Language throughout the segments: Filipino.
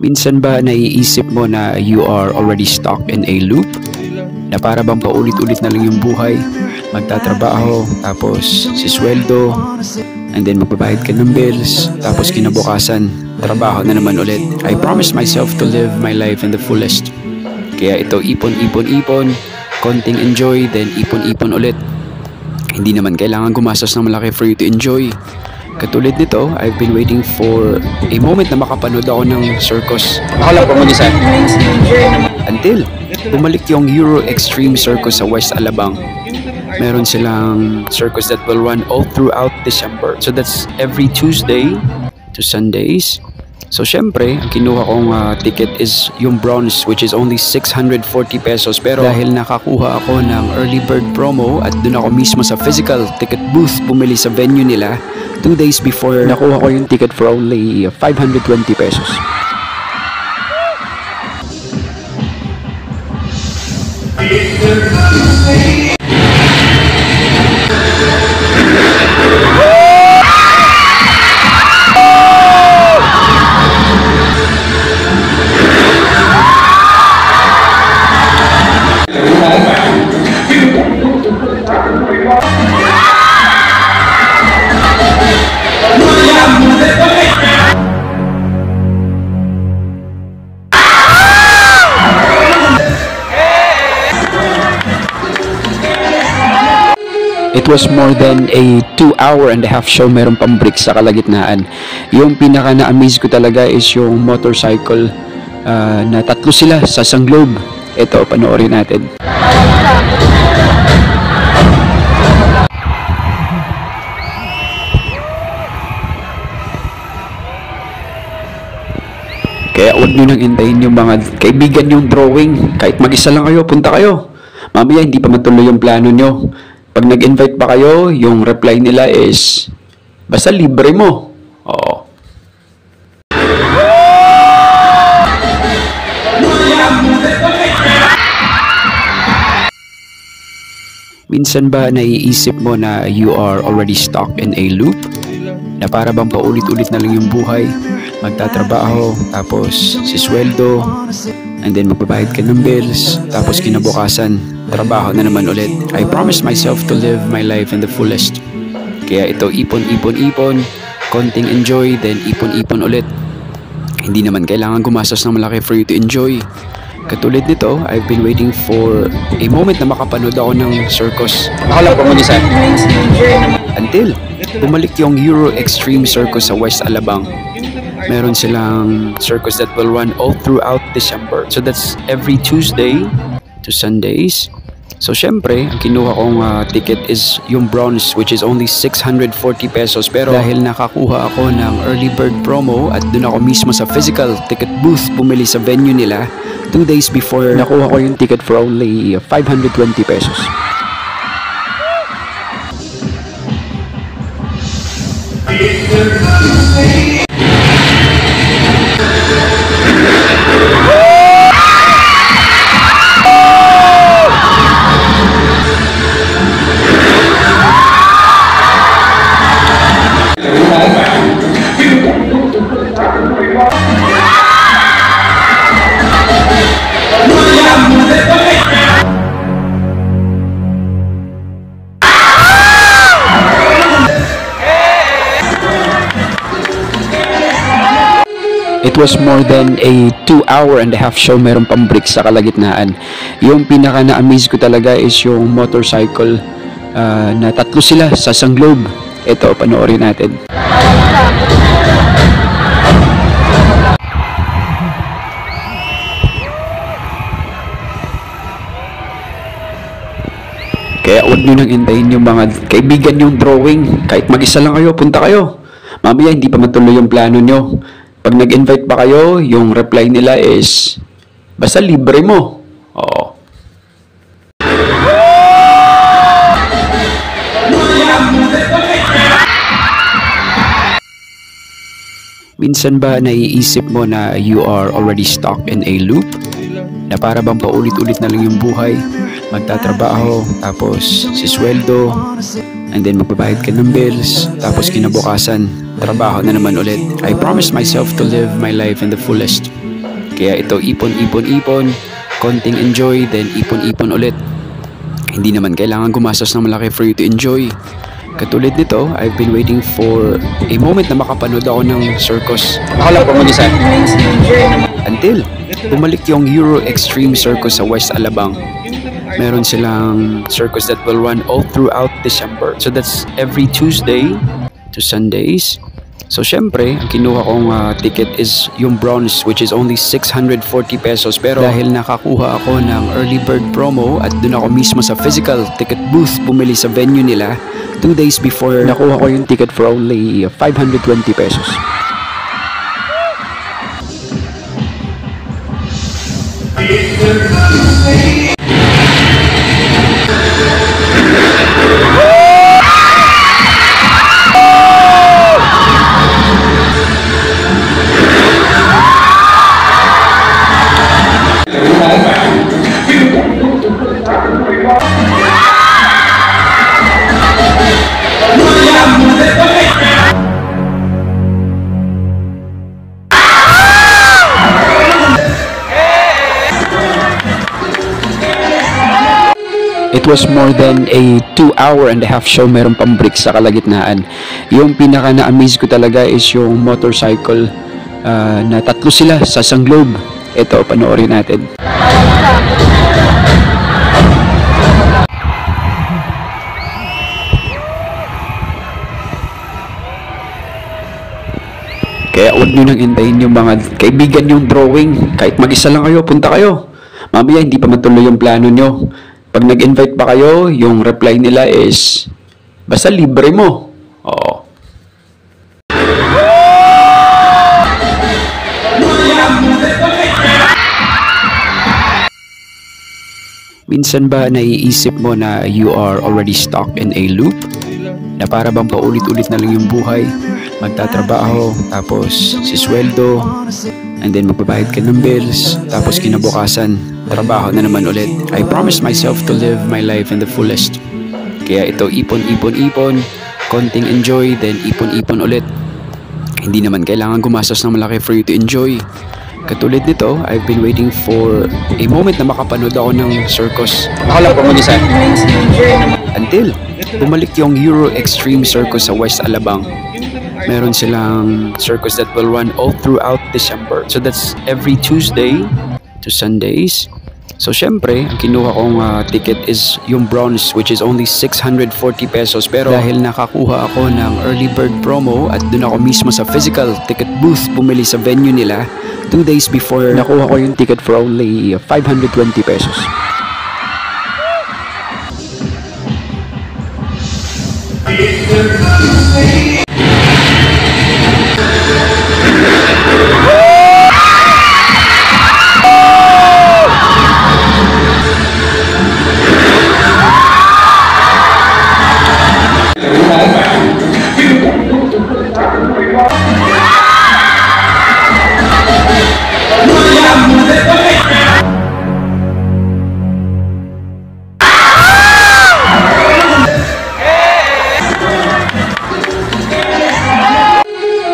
Minsan ba naiisip mo na you are already stuck in a loop? Na para bang paulit-ulit na lang yung buhay, magtatrabaho, tapos sisweldo, and then magbabayad ka ng bills, tapos kinabukasan, trabaho na naman ulit. I promised myself to live my life in the fullest. Kaya ito, ipon, konting enjoy, then ipon ulit. Hindi naman kailangan gumastos ng malaki for you to enjoy. Katulad nito, I've been waiting for a moment na makapanood ako ng circus. Ako lang po mag-isa. Until bumalik yung Euro Extreme Circus sa West Alabang. Meron silang circus that will run all throughout December. So that's every Tuesday to Sundays. So syempre, ang kinuha kong ticket is yung bronze, which is only 640 pesos. Pero dahil nakakuha ako ng early bird promo at dun ako mismo sa physical ticket booth bumili sa venue nila, 2 days before, nakuha ko yung ticket for only 520 pesos. It was more than a 2-hour-and-a-half show. Meron pang break sa kalagitnaan. Yung pinaka na-amaze ko talaga is yung motorcycle na tatlo sila sa isang globe. Ito, panoorin natin. Kaya huwag nyo nang hintayin yung mga kaibigan yung drawing. Kahit mag-isa lang kayo, punta kayo. Mamaya hindi pa matuloy yung plano nyo. Pag nag-invite pa kayo, yung reply nila is, basta libre mo. Oo. Minsan ba naiisip mo na you are already stuck in a loop? Na para bang paulit-ulit na lang yung buhay, magtatrabaho, tapos sisweldo, and then magbabayad ka ng bills, tapos kinabukasan, trabaho na naman ulit. I promised myself to live my life in the fullest. Kaya ito, ipon, konting enjoy, then ipon ulit. Hindi naman kailangan gumastos ng malaki for you to enjoy. Katulad nito, I've been waiting for a moment na makapanood ako ng circus. Ako lang po mag-isa. Until bumalik yung Euro Extreme Circus sa West Alabang. Meron silang circus that will run all throughout December. So that's every Tuesday to Sundays. So syempre, ang kinuha kong ticket is yung bronze, which is only 640 pesos. Pero dahil nakakuha ako ng early bird promo at dun ako mismo sa physical ticket booth bumili sa venue nila, 2 days before, nakuha ko yung ticket for only 520 pesos. It was more than a 2-hour-and-a-half show. Meron pang break sa kalagitnaan. Yung pinaka na-amaze ko talaga is yung motorcycle na tatlo sila sa isang globe. Ito, panoorin natin. Kaya huwag nyo nang hintayin yung mga kaibigan yung drawing. Kahit mag-isa lang kayo, punta kayo. Mamaya hindi pa matuloy yung plano nyo. Pag nag-invite pa kayo, yung reply nila is, basta libre mo. Oo. Minsan ba naiisip mo na you are already stuck in a loop? Na para bang paulit-ulit na lang yung buhay, magtatrabaho, tapos sisweldo, and then magbabayad ka ng bills, tapos kinabukasan, trabaho na naman ulit. I promised myself to live my life in the fullest. Kaya ito, ipon, ipon, ipon, konting enjoy, then ipon, ipon ulit. Hindi naman kailangan gumastos ng malaki for you to enjoy. Katulad nito, I've been waiting for a moment na makapanood ako ng circus. Ako lang po mag-isa. Until bumalik yung Euro Extreme Circus sa West Alabang. Meron silang circus that will run all throughout December. So that's every Tuesday to Sundays. So syempre, ang kinuha kong ticket is yung bronze, which is only 640 pesos. Pero dahil nakakuha ako ng early bird promo at dun ako mismo sa physical ticket booth bumili sa venue nila, 2 days before, nakuha ko yung ticket for only 520 pesos. It was more than a 2-hour-and-a-half show. Meron pang break sa kalagitnaan. Yung pinaka na-amaze ko talaga is yung motorcycle na tatlo sila sa isang globe. Ito, panoorin natin. Kaya huwag nyo nang hintayin yung mga kaibigan yung drawing. Kahit mag-isa lang kayo, punta kayo. Mamaya hindi pa matuloy yung plano nyo. Pag nag-invite pa kayo, yung reply nila is, basta libre mo. Oo. Minsan ba naiisip mo na you are already stuck in a loop? Na para bang paulit-ulit na lang yung buhay? Magtatrabaho, tapos sisweldo, and then magbabayad ka ng bills, tapos kinabukasan, trabaho na naman ulit. I promised myself to live my life in the fullest. Kaya ito, ipon, ipon, ipon, konting enjoy, then ipon, ipon ulit. Hindi naman kailangan gumastos ng malaki for you to enjoy. Katulad nito, I've been waiting for a moment na makapanood ako ng circus. Ako lang po mag-isa. Until bumalik yung Euro Extreme Circus sa West Alabang. Meron silang circus that will run all throughout December. So that's every Tuesday to Sundays. So syempre, ang kinuha kong ticket is yung bronze, which is only 640 pesos. Pero dahil nakakuha ako ng early bird promo at dun ako mismo sa physical ticket booth bumili sa venue nila, 2 days before, nakuha ko yung ticket for only 520 pesos.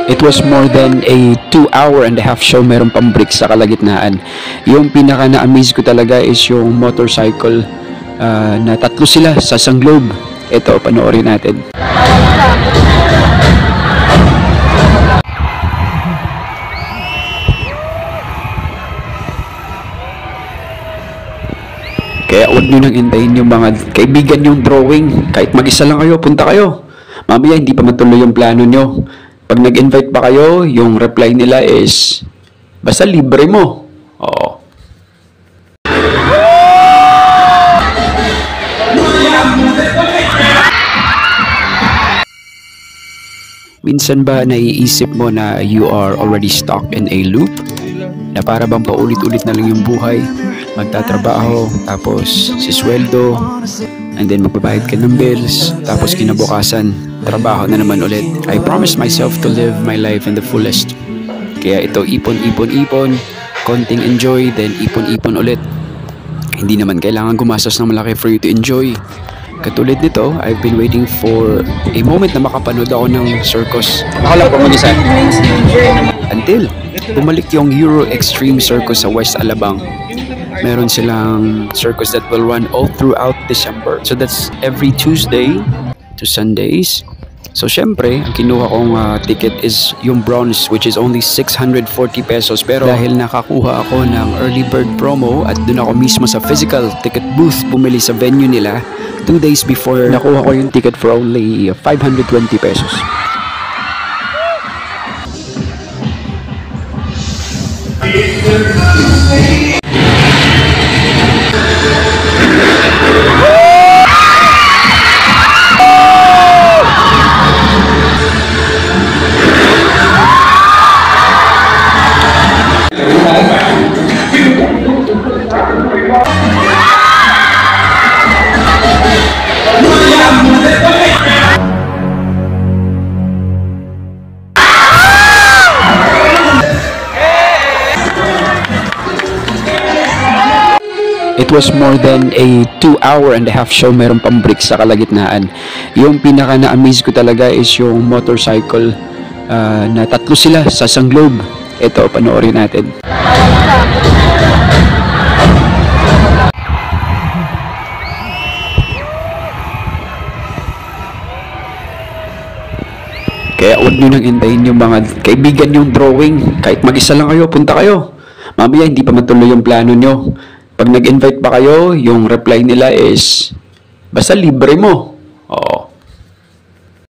It was more than a 2-hour-and-a-half show. Meron pang break sa kalagitnaan. Yung pinaka na-amaze ko talaga is yung motorcycle na tatlo sila sa isang globe. Ito, panoorin natin. Kaya huwag nyo nang hintayin yung mga kaibigan yung drawing. Kahit mag-isa lang kayo, punta kayo. Mamaya hindi pa matuloy yung plano nyo. Pag nag-invite pa kayo, yung reply nila is, basta libre mo. Oo. Minsan ba naiisip mo na you are already stuck in a loop? Na para bang paulit-ulit na lang yung buhay? Magtatrabaho, tapos sisweldo, and then magbabayad ka ng bills, tapos kinabukasan, trabaho na naman ulit. I promised myself to live my life in the fullest. Kaya ito, ipon, ipon, ipon, konting enjoy, then ipon, ipon ulit. Hindi naman kailangan gumastos ng malaki for you to enjoy. Katulad nito, I've been waiting for a moment na makapanood ako ng circus. Ako lang po mag-isa. Until bumalik yung Euro Extreme Circus sa West Alabang. Meron silang circus that will run all throughout December. So that's every Tuesday to Sundays. So syempre, ang kinuha kong ticket is yung bronze, which is only 640 pesos. Pero dahil nakakuha ako ng early bird promo at dun ako mismo sa physical ticket booth bumili sa venue nila, 2 days before, nakuha ko yung ticket for only 520 pesos. It was more than a 2-hour-and-a-half show. Meron pang break sa kalagitnaan. Yung pinaka na-amaze ko talaga is yung motorcycle na tatlo sila sa isang globe. Ito, panoorin natin. Kaya huwag nyo nang hintayin yung mga kaibigan yung drawing. Kahit mag-isa lang kayo, punta kayo. Mamaya hindi pa matuloy yung plano nyo. Pag nag-invite pa kayo, yung reply nila is, basta libre mo.